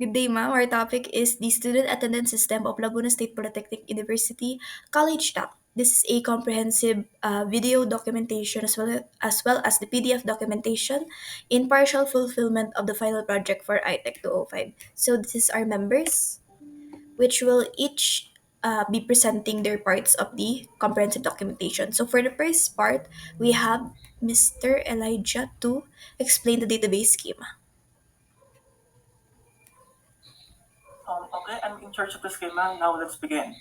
Good day, ma'am. Our topic is the student attendance system of Laguna State Polytechnic University College TAP. This is a comprehensive video documentation as well as the PDF documentation in partial fulfillment of the final project for ITEC 205. So this is our members, which will each be presenting their parts of the comprehensive documentation. So for the first part, we have Mr. Elijah to explain the database schema. Okay, I'm in charge of the schema. Now let's begin.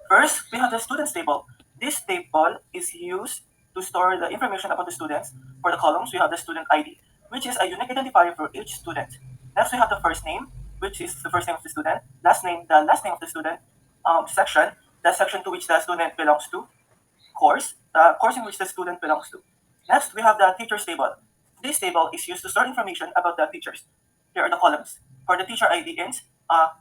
First, we have the students table. This table is used to store the information about the students. For the columns, we have the student ID, which is a unique identifier for each student. Next, we have the first name, which is the first name of the student. Last name, the last name of the student. Section, the section to which the student belongs to. Course, the course in which the student belongs to. Next, we have the teachers table. This table is used to store information about the teachers. Here are the columns. For the teacher ID int,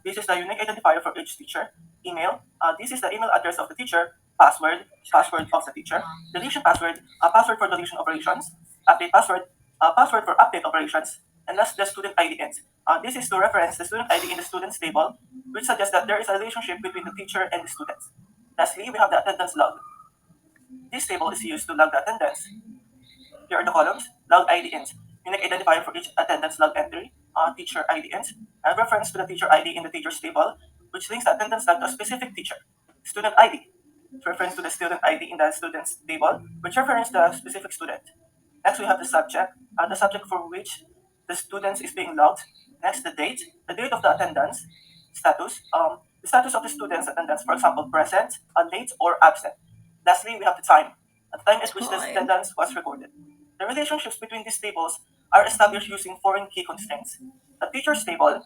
this is the unique identifier for each teacher. Email, this is the email address of the teacher. Password of the teacher. Deletion password, password for deletion operations. Update password, password for update operations. And last, the student ID int. This is to reference the student ID in the students table, which suggests that there is a relationship between the teacher and the students. Lastly, we have the attendance log. This table is used to log the attendance. Here are the columns. Log ID int. Unique identifier for each attendance log entry. Teacher ID int. A reference to the teacher ID in the teachers table, which links the attendance log to a specific teacher. Student ID. Reference to the student ID in the students table, which reference the specific student. Next, we have the subject for which the students is being logged. Next, the date of the attendance, status, the status of the student's attendance, for example, present, late, or absent. Lastly, we have the time at which the Time. attendance was recorded. The relationships between these tables are established using foreign key constraints. The teacher's table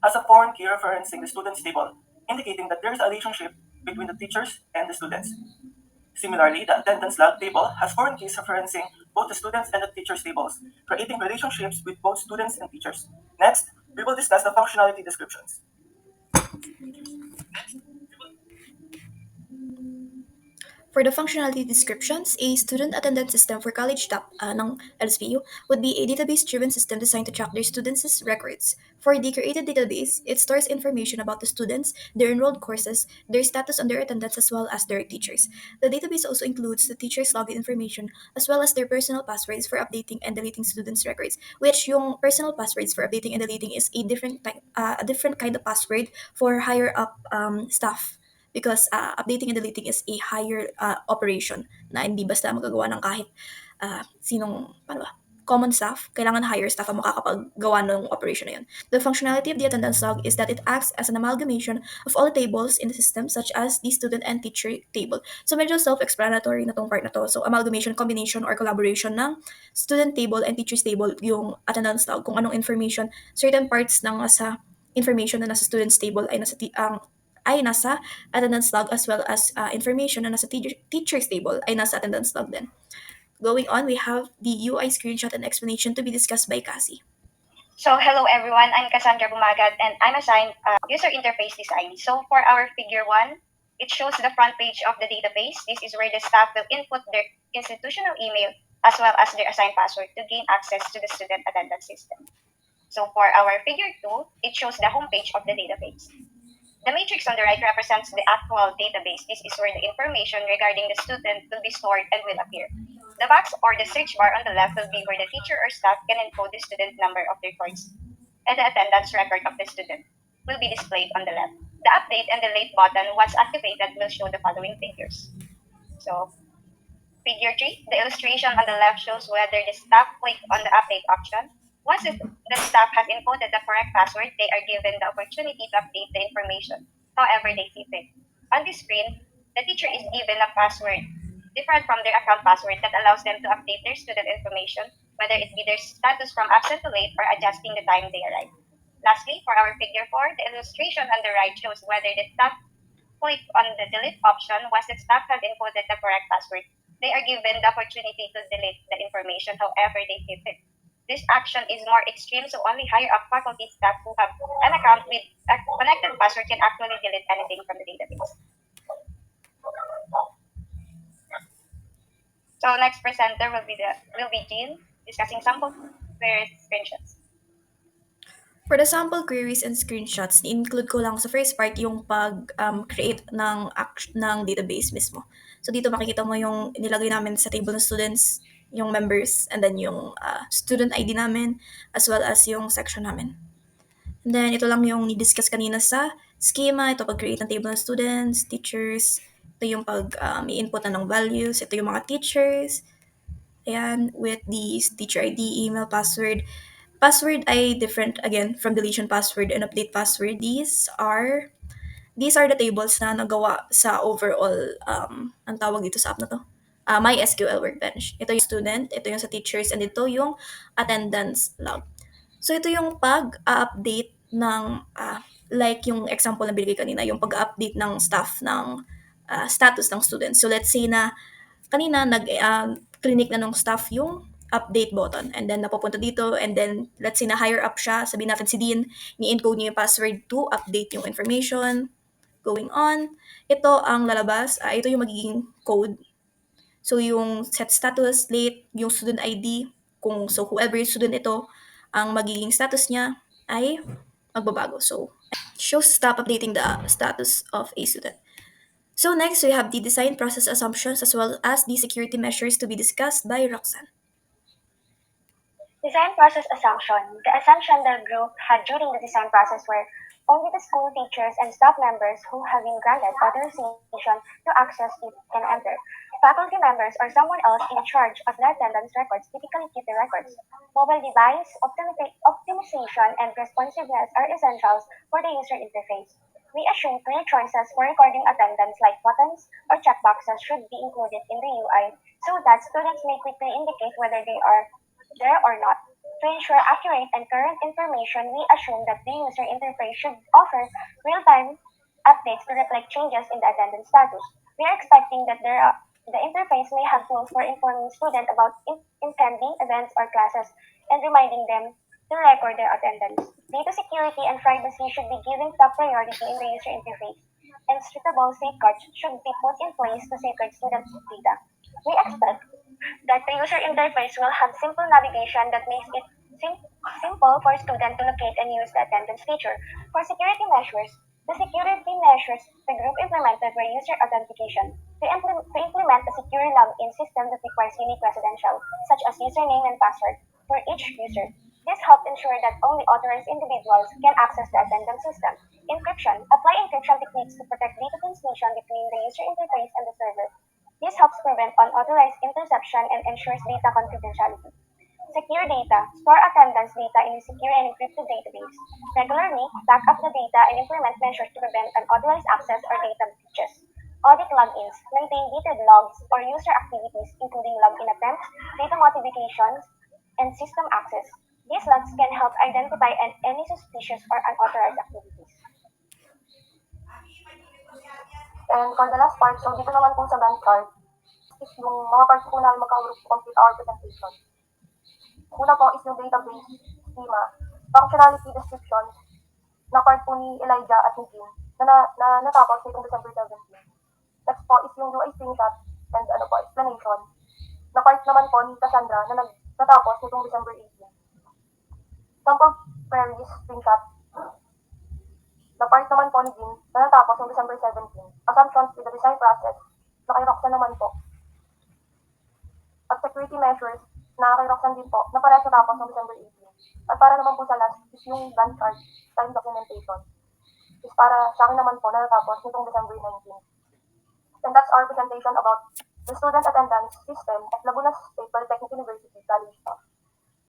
has a foreign key referencing the student's table, indicating that there is a relationship between the teachers and the students. Similarly, the attendance log table has foreign keys referencing both the students and the teachers' tables, creating relationships with both students and teachers. Next, we will discuss the functionality descriptions. For the functionality descriptions, a student attendance system for college top ng LSPU would be a database-driven system designed to track their students' records. For the created database, it stores information about the students, their enrolled courses, their status on their attendance, as well as their teachers. The database also includes the teachers' login information, as well as their personal passwords for updating and deleting students' records, which yung personal passwords for updating and deleting is a different kind of password for higher up staff because updating and deleting is a higher operation na hindi basta magagawa ng kahit sinong paano ba, common staff, kailangan higher staff ang makakapaggawa ng operation na yun. The functionality of the attendance log is that it acts as an amalgamation of all the tables in the system such as the student and teacher table. So medyo self-explanatory na tong part na to. So amalgamation, combination, or collaboration ng student table and teacher's table yung attendance log. Kung anong information, certain parts ng nasa information na nasa student's table ay nasa attendance log as well as information na nasa teacher's table ay nasa attendance log din. Going on, we have the UI screenshot and explanation to be discussed by Cassie. So hello everyone, I'm Kasandra Bumagat and I'm assigned user interface design. So for our figure 1, it shows the front page of the database. This is where the staff will input their institutional email as well as their assigned password to gain access to the student attendance system. So for our figure 2, it shows the homepage of the database. The matrix on the right represents the actual database. This is where the information regarding the student will be stored and will appear. The box or the search bar on the left will be where the teacher or staff can encode the student number of their course, and the attendance record of the student will be displayed on the left. The update and the late button, once activated, will show the following figures. So, figure 3, the illustration on the left shows whether the staff click on the update option. Once the staff has encoded the correct password, they are given the opportunity to update the information however they see fit. On this screen, the teacher is given a password different from their account password that allows them to update their student information, whether it be their status from absent to late or adjusting the time they arrive. Lastly, for our figure 4, the illustration on the right shows whether the staff click on the delete option. Once the staff has encoded the correct password, they are given the opportunity to delete the information however they see fit. This action is more extreme, so only higher up faculty staff who have an account with a connected password can actually delete anything from the database. So next presenter will be Jean discussing sample queries screenshots. For the sample queries and screenshots, include ko lang sa first part yung pag-create ng database mismo. So dito makikita mo yung nilagay namin sa table ng students, yung members, and then yung student ID namin, as well as yung section namin. And then ito lang yung ni-discuss kanina sa schema, ito pag-create ng table ng students, teachers, ito yung i-input na ng values, ito yung mga teachers, ayan, with the teacher ID, email, password. Password ay different again from deletion password and update password. These are the tables na nagawa sa overall ang tawag dito sa app na to. MySQL Workbench. Ito yung student, ito yung sa teachers, and ito yung attendance log. So ito yung pag-update ng like yung example na binigay kanina, yung pag-update ng staff ng status ng student. So let's say na kanina clinic na nung staff yung update button and then napupunta dito and then let's say na higher up siya, sabihin natin si Dean, ni-encode niya yung password to update yung information, going on. Ito ang lalabas, ito yung magiging code. So yung set status, late, yung student ID, so whoever yung student ito, ang magiging status niya ay magbabago. So shows stop updating the status of a student. So next, we have the design process assumptions as well as the security measures to be discussed by Roxanne. Design process assumption. The assumption the group had during the design process were only the school teachers and staff members who have been granted authorization to access it can enter. Faculty members or someone else in charge of the attendance records typically keep the records. Mobile device optimization and responsiveness are essentials for the user interface. We assume clear choices for recording attendance like buttons or checkboxes should be included in the UI so that students may quickly indicate whether they are there or not. To ensure accurate and current information, we assume that the user interface should offer real-time updates to reflect changes in the attendance status. We are expecting that the interface may have tools for informing students about impending events or classes and reminding them to record their attendance. Data security and privacy should be given top priority in the user interface, and suitable safeguards should be put in place to safeguard students' data. We expect that the user interface will have simple navigation that makes it simple for students to locate and use the attendance feature. For security measures, the security measures the group implemented were user authentication. To implement a secure login system that requires unique credentials, such as username and password, for each user. This helped ensure that only authorized individuals can access the attendance system. Encryption. Apply encryption techniques to protect data transmission between the user interface and the server. This helps prevent unauthorized interception and ensures data confidentiality. Secure data. Store attendance data in a secure and encrypted database. Regularly, back up the data and implement measures to prevent unauthorized access or data breaches. Audit logins. Maintain detailed logs or user activities, including login attempts, data modifications, and system access. These logs can help identify any suspicious or unauthorized activities. And for the last part, so dito naman po sa band chart, is yung mga parts po namin complete our presentation. Una po is yung database schema, functionality description, na part po ni Elijah at ni Jean, na natapos nitong December 17. Next po is yung UI screenshot and explanation, na part naman po ni Kasandra na natapos nitong December 18. Sample queries screenshot, na part naman po ni Jean na natapos noong December 17. Assumptions with the design process, na kay Roxanne naman po. At security measures, na kay Roxanne din po, na parehas natapos noong December 18. At para naman po sa last is yung Gantt chart, time documentation. Is para sa akin naman po na natapos nitong December 19. And that's our presentation about the student attendance system of Laguna State Polytechnic University